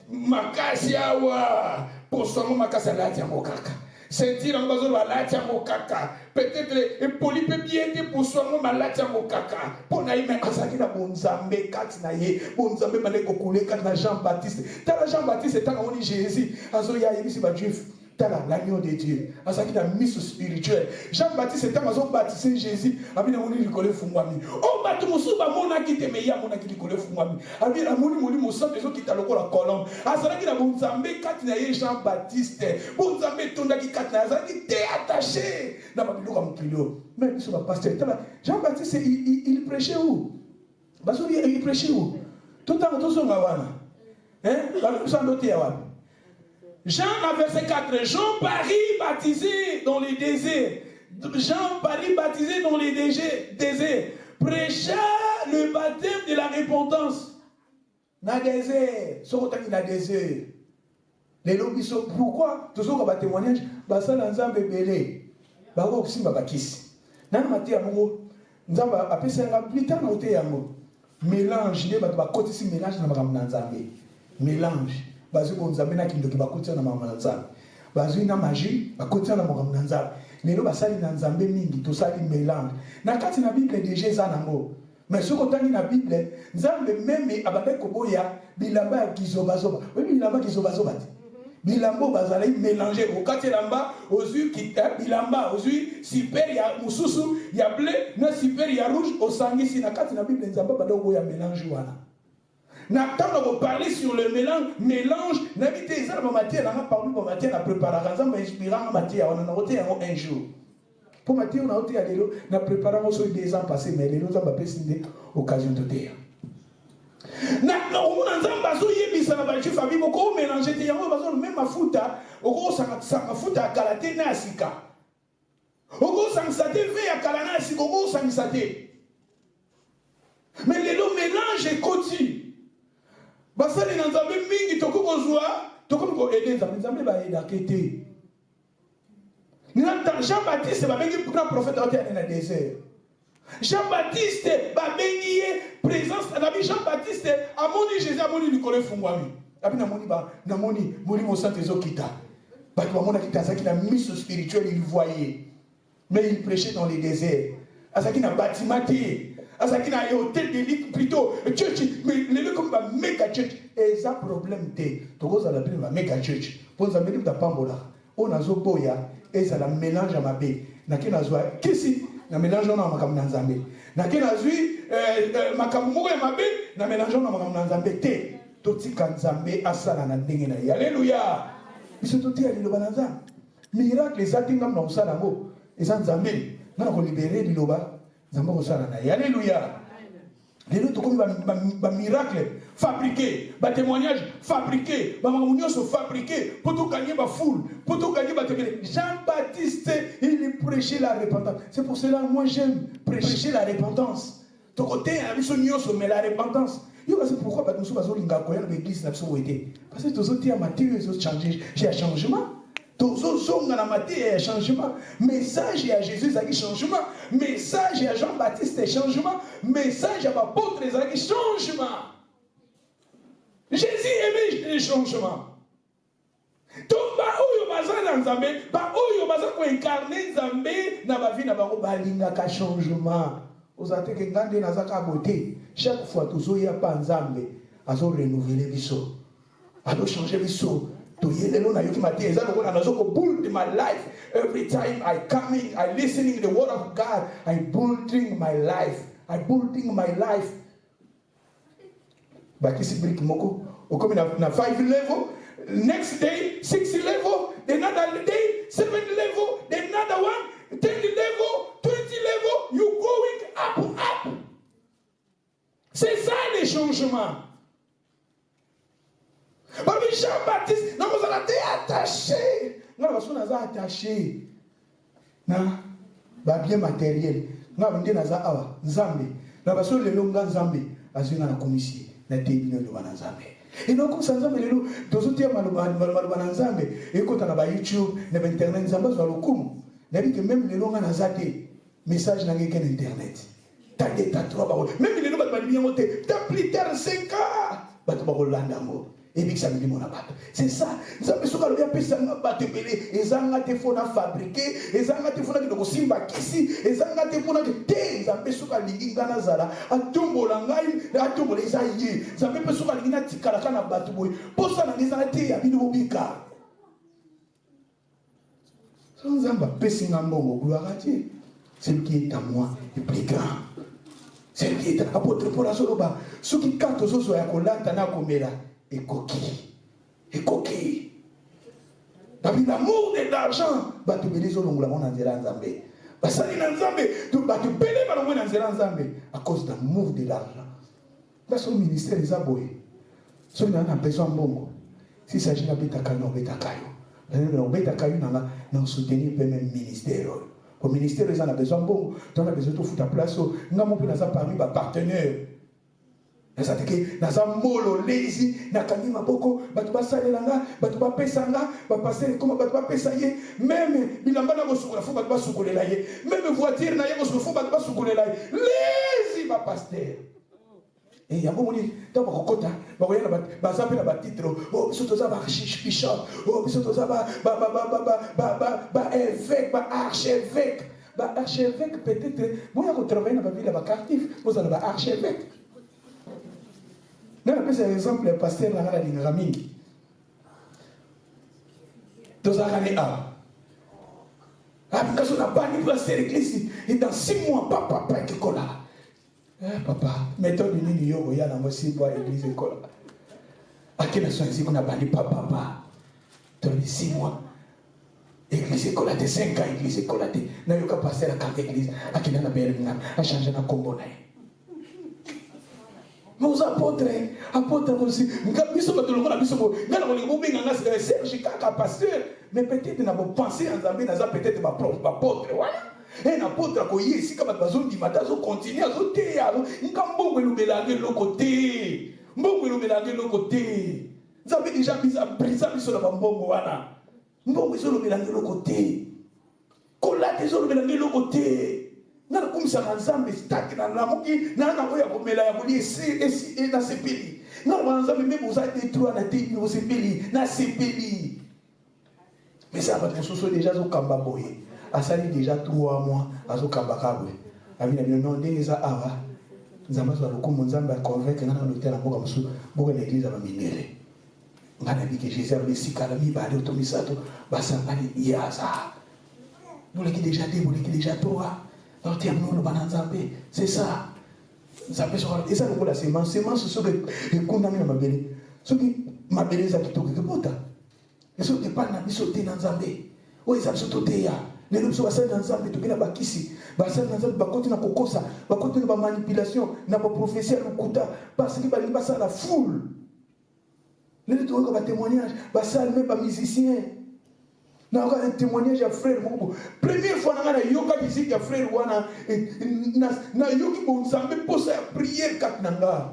makasi awa posomo makasi alati ya mokaka sentir en bazo alati ya mokaka peut-être polipe bien te posomo malati ya mokaka pona ime azaki na bonzambe kati na ye bonzambe maleko kule kati na Jean-Baptiste tala Jean-Baptiste tanga oni Jésus azo ya yebisi ba juif tala l'agneau de Dieu azaki na mission spirituelle Jean-Baptiste tanga zo baptiser Jésus abina oni likole fungwami o batu musuba mona kite meya mona kite likole fungwami abina moni mosanto ezo kita lokola colombe azalaki na bonzambe kati na ye Jean-Baptiste bonzambe tondaki kati na azalaki te attaché na babiloko ya mokilio mais biso ba pasteur tala Jean-Baptiste il prêchait où basoli il prêchait où tout temps tozonga wana ba sandote ya wapi Jean, verset 4, Jean Paris baptisé dans les déserts. Jean Paris baptisé dans les déserts. Prêcha le baptême de la repentance. Dans le désert. Sorotani dans le désert. Les lobbies sont. Pourquoi? Tout ce qu'on va témoigner, ça dans un bébé. Bah, on aussi va kiss. Nan maté amour. Nous avons appelé ça plus tard dans le amour. Mélange. Il y a un côté si mélange dans le Zambé. Mélange. Bazu bonzambe na kindoki bakotia na mama na nzambe bazu na magie bakotia na mama na nzambe lelo basali na nzambe mingi to sali mélange na kati na bible déjà za nango mais soko tangi na bible nzambe meme abande koboya bilamba ya kizoba zoba oui bilamba kizoba zoba Bilambo bazala mélanger au quartier lamba aux yeux qui bilamba aux yeux super ya mususu ya blé na super ya rouge au sangisi na kati na Bible nzamba badoko ya mélange wana na tant on parler sur le mélange n'habite ça la matière na parmi la matière na préparer nzamba inspirant matière on a noté un jour pour matière on a noté lelo na préparer sur 2 ans passés mais lelo nzamba pesinde occasion de terre na on nzamba zo yebisa na bachi famille boko mélanger te yango bazo même mafuta oko sanga mafuta kalate na sika oko sanga sate ve ya kalana sika oko sanga sate mais le mélange koti basali na nzambe mingi toko zwa toko ko aider nzambe ba aider kete na Jean-Baptiste ba bengi pour prophète dans le désert. Jean-Baptiste ba bengi présence na Jean-Baptiste amoni Jésus amoni likolo fungwami abi na moni mo santé zokita ba to mona kita saki na mission spirituelle il voyait mais il prêchait dans les déserts asaki na bâtiment asaki na hôtel de lit plutôt church mais les comme ba mega church et ça problème té tokoza la ba mega church pour ça même ta pambola on a zoboya et ça la mélange à ma bé na kina zwa kisi na mélange na makambo na nzambe na kina zwi makambo moko ya mabe na mélange na makambo na nzambe te totika nzambe asala na ndenge na ye alléluia biso totia liloba na nzambe miracle ezati ngam na kosala yango eza nzambe nga na kolibere liloba nzambe kosala na ye alléluia lelo tokomi bamiracle fabriqué batémoignage fabriqué bamakambo nyonso fabriqué mpo tokanye bafoule mpo tokanye batebele Jean-Baptiste il prêchait la repentance. C'est pour cela moi j'aime prêcher la repentance tokote ya biso nyonso mais la repentance yoka c'est pourquoi bato mosusu bazolinga koya na baeglise na biso boye parce que tozotia matériau ezochanger j'ai un changement tozozonga na matériau ya changement message ya Jésus ezalaki changement message ya Jean-Baptiste changement message ya bapôtre ezalaki changement Jésus aimait les changements donc baoyo baza na nzambe baoyo baza koincarne nzambe na bavi na bango balingaka changement ozate ke ngande nazaka beauté chaque fois tozoya pa nzambe azo renouveler biso azo changer biso toyelelo na yoki matin eza lokola nazoko build my life every time I coming I listening the word of God I building my life bakisi brick moko okomi na 5 level next day 6 level another day 7 level another one 10 level 20 level you going up c'est ça les changements. Babi Jean-Baptiste na kozala te attaché na baso naza attaché na ba bien matériel na binde naza awa nzambe na baso lelo nga nzambe azina na komisie na tebino lo bana nzambe et donc ça nzambe lelo tozotia maloba na nzambe ekota na ba YouTube na ba internet nzambe zo lokumu na bi que même lelo nga naza te message na ngeke na internet ta de ta trois ba même lelo ba bi ngote ta plus tard 5 ans ba to ba kolanda ngo et puis ça me dit mon abat c'est ça ça me soka le bien pesa ngabate belé ezanga te fona fabriquer ezanga te fona ko simba kisi ezanga te fona te zambe soka linga na zala atombola ngai atombola isayi zambe pe soka linga tikala kana batu boy posa na ngizana te ya bino bobika nzamba pesi ngambongo gloire à Dieu celui qui est à moi est plus grand celui qui est apôtre pour la soloba ceux qui kato soso ya kolata na komela ekoki tapi l'amour de l'argent bato bele zolongola mona nzela nzambe basali na nzambe bato bele balongo na nzela nzambe à cause d'amour de l'argent baso ministère eza boye soki na besoin mbongo si s'agit na betaka na betaka yo betaka yo na soutenir pe même ministère au ministère eza na besoin mbongo to na besoin to futa place nga mo pe na za parmi ba partenaire nazateke naza molo lazy nakangi maboko bato basalela nga bato bapesa nga bapasere koma bato bapesa ye même bilamba na kosukola fo bato basukolela ye même voiture na ye kosukola fo bato basukolela ye lazy bapasteur et yango moni ntango bakokota bakoya na baza mpe na batitre o biso toza baarchbishop o biso toza baévêque baarchevêque baarchevêque peut-être boya kotravaille na bavile ya bacartif bozala baarchevêque. Dans le exemple, le pasteur n'a pas dit. Dans un année A. Parce qu'on a banni pour la l'église. Et dans 6 mois, papa, qui colle là. Papa, mettons le nid du yoga, il y a dans 6 mois, l'église école. À quelle nation ici qu'on a banni papa? Dans les 6 mois. L'église école, 5 ans, l'église école. N'a eu qu'à passer la carte d'église. À qui n'a pas à changer dans le combo. Mais aux apôtres aussi, mais peut-être n'a pas pensé en Zambie, n'a peut-être ma propre apôtre. Voilà. Un apôtre qui est ici, comme besoin de matin, ils continuent à sauter. Ils ont mélanger le côté. Le côté. Vous avez déjà brisé sur la bambou. Voilà. Ils ont mélanger le côté. Collat, ils ont mélanger le côté. Nana kumisa nzambe staki na lamuki nana oya komela ya boli esi na sepeli nana nzambe même vous a détruit na tini au sepeli na sepeli mais ça va mosusu déjà zo kamba boye asali déjà 3 mois azo kamba kabwe abina bino non ndenge za ava nzambe zo lokumu nzambe convaincre nana no tela mboka mosusu mboka na église ba minere ngana bike Jésus le sikala mi ba de otomisato basangani yaza boleki déjà deux boleki déjà 3. Alors, c'est ça. Et ça, la sémence. Sémence, c'est ce que condamné à ma belle. Ce qui m'a belle, c'est qui toque. Et ce qui n'est pas sauté dans Zambé. Oui, ça sauté. Les loups sont dans Zambé, tout est bakisi. Bassin dans Zambé, continue à kokosa, continue à manipulation, n'a pas prophétie à l'Ukuta, parce qu'il va passer à la foule. Les loups ont un témoignage, bassin même pas musicien. Na un témoignage à frère Moko. Première fois na yoka musique à frère wana na yoki bon Nzambe posa prière kat nanga.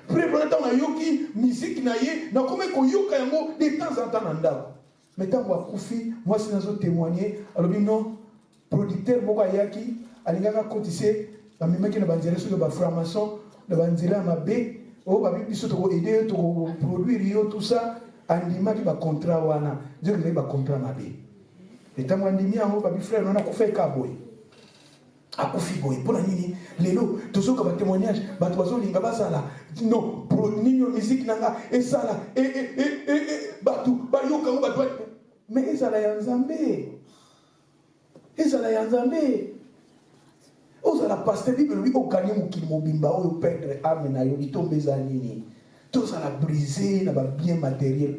Première fois na yoki musique na ye na comme ko yoka yango de temps en temps nanda. Mais tant wa kufi moi c'est nazo témoigner alors non producteur Moko yaki alingaka kotise ba mimaki na banzela sur ba franc-maçon na banzela mabe o ba biso to aider to produire yo tout ça. Andima qui va contrat wana Dieu qui va contrat mabe et tant andimi yango ba frère on a ko fait kaboy akufi boy pour nini lelo toujours comme témoignage ba tozo linga basala non pro nino musique nanga et ça là et ba tout ba yoka ba doit mais ça la yanzambe oza la pasteur bible lui o gagner mukili mobimba o perdre âme na yo itombe za nini. Tous à la briser, n'a pas bien matériel.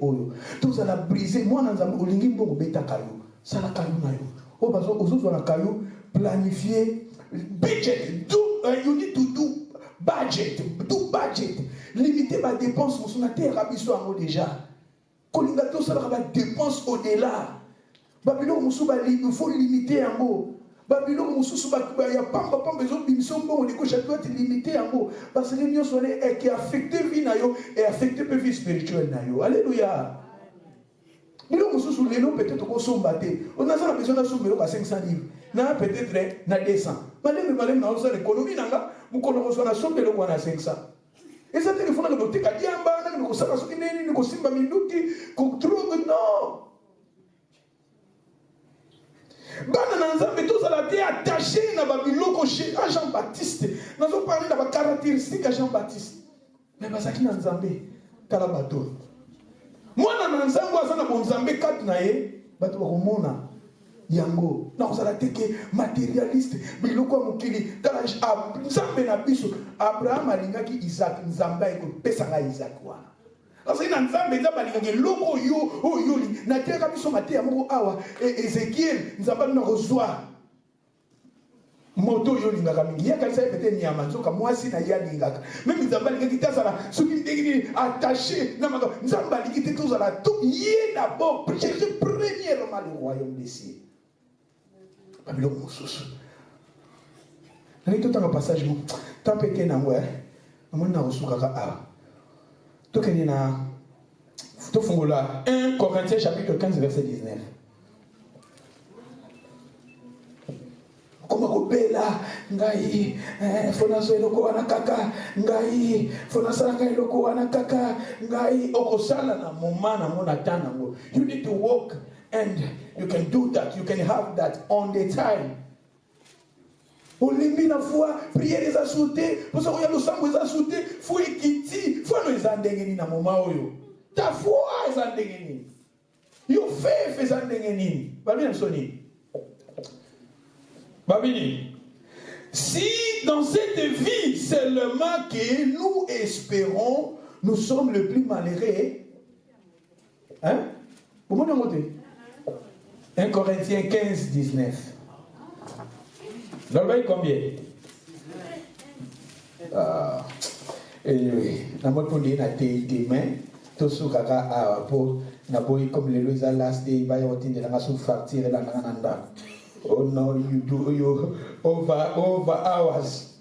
Tous à la briser. Moi, dans un olingi bon beta caillou. Ça la caillou na yo. Oh, parce que aux autres la caillou planifier budget. You need to do budget. Do budget. Limiter ma dépense sur son terre abisso en haut déjà. Kolinga tout ça la dépense au-delà. Babylone musuba il faut limiter en haut. Babylone mususu ba ya pamba besoin bimison bon de coche doit limiter en haut parce que l'union soit qui affecte vie na yo et affecte peu vie spirituelle na yo. Alléluia. Bilo mususu lelo peut-être ko sombaté. On a ça besoin de somber à 500 livres. Na peut-être na 200. Malem na osa l'économie nanga mu ko no so na somber ko na 500. Et ça téléphone na botika diamba na ko saka soki neni ni ko simba minduki ko drogue non. Bana Nzambe tous à la terre attaché na babiloko chez Jean-Baptiste. Nous avons parlé de la caractéristique de Jean-Baptiste. Mais basaki na Nzambe kala bato. Moi na Nzambe azana bon Nzambe kat na ye bato ba komona yango. Na kozala teke matérialiste biloko mokili kala Nzambe na biso Abraham alingaki Isaac Nzambe ko pesa nga Isaac wana. Parce que dans Nzambe nzambe loko yo oyoli na teka biso maté moko awa Ezekiel nzambe na reçoit moto yo lingaka mingi ya kanisa peut-être nyama nzoka mwasi na ya lingaka même nzambe lingaki tasala soki ndenge attaché na maka nzambe lingaki tous ala tout yé d'abord chercher premièrement le royaume des cieux. Babylone mususu nani tout un passage mo tapeke na ngwe amona reçoit kaka awa. Donc, il y a 1 Corinthiens chapitre 15, verset 19. Comment kopela ngai fonazo eloko wana kaka ngai fonasanga eloko wana kaka ngai okosala na moment na mona tanango. You need to walk and you can do that. You can have that on the time. Olimbi na foi, prière les a sauté, pour ça qu'il y a le sang les a sauté, faut équiter, faut nous endengeni na moment oyo. Ta foi les endengeni. Yo fait faisant nini. Babini soni. Babini. Si dans cette vie seulement que nous espérons, nous sommes le plus malheureux. Hein? Vous m'avez noté? 1 Corinthiens 15, 19. L'Albert combien? Namot pour dire tes mains, tout ce kaka pour naboy comme les lois last day by rotin de la sous facture la nanda. Oh no, you do you over hours.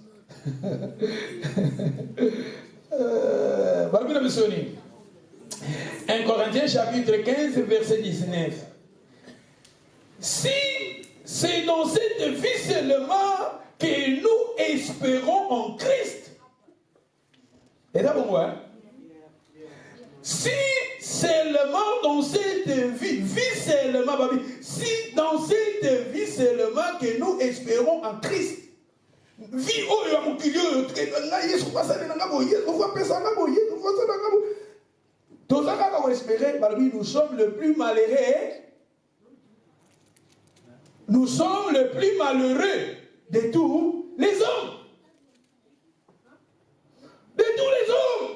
Bible missionnaire. 1 Corinthiens chapitre 15 verset 19. Si c'est dans cette vie seulement que nous espérons en Christ. Et là, bon, hein? Si seulement dans cette vie seulement, si dans cette vie seulement que nous espérons en Christ. Vie où il y a mon kilo, nous sommes le plus malheureux. Nous sommes le plus malheureux de tous les hommes. De tous les hommes.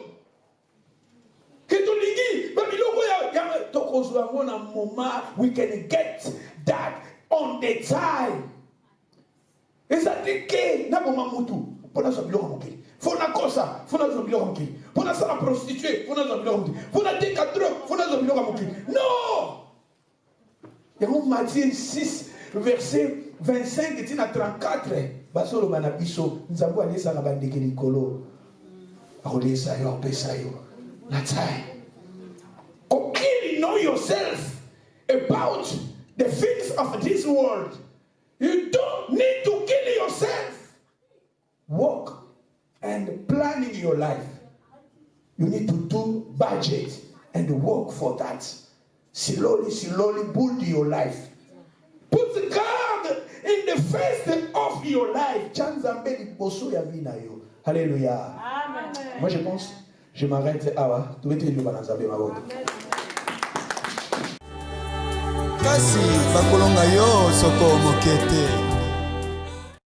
Que tout ligi, we can get that on the time. Et ça dit que n'a pas mamutu. Pour la zambilo ramuki. Faut la cosa, faut la zambilo ramuki. Pour la sala prostituée, faut la zambilo ramuki. Faut la décadre, faut la zambilo ramuki. Non. Et on Matthieu 6 verset 25 et 34. Basolo banabiso, nzambo alesa na bandeke likolo. Akolesa yo pesa yo. That's right. Okay, know yourself about the things of this world. You don't need to kill yourself. Work and planning your life. You need to do budget and work for that. Slowly build your life. Put God in the first of your life. Alléluia. Amen. Moi je pense, je m'arrête à tout être le banazabé ma voix. Kasi bakolonga yo soko mokete.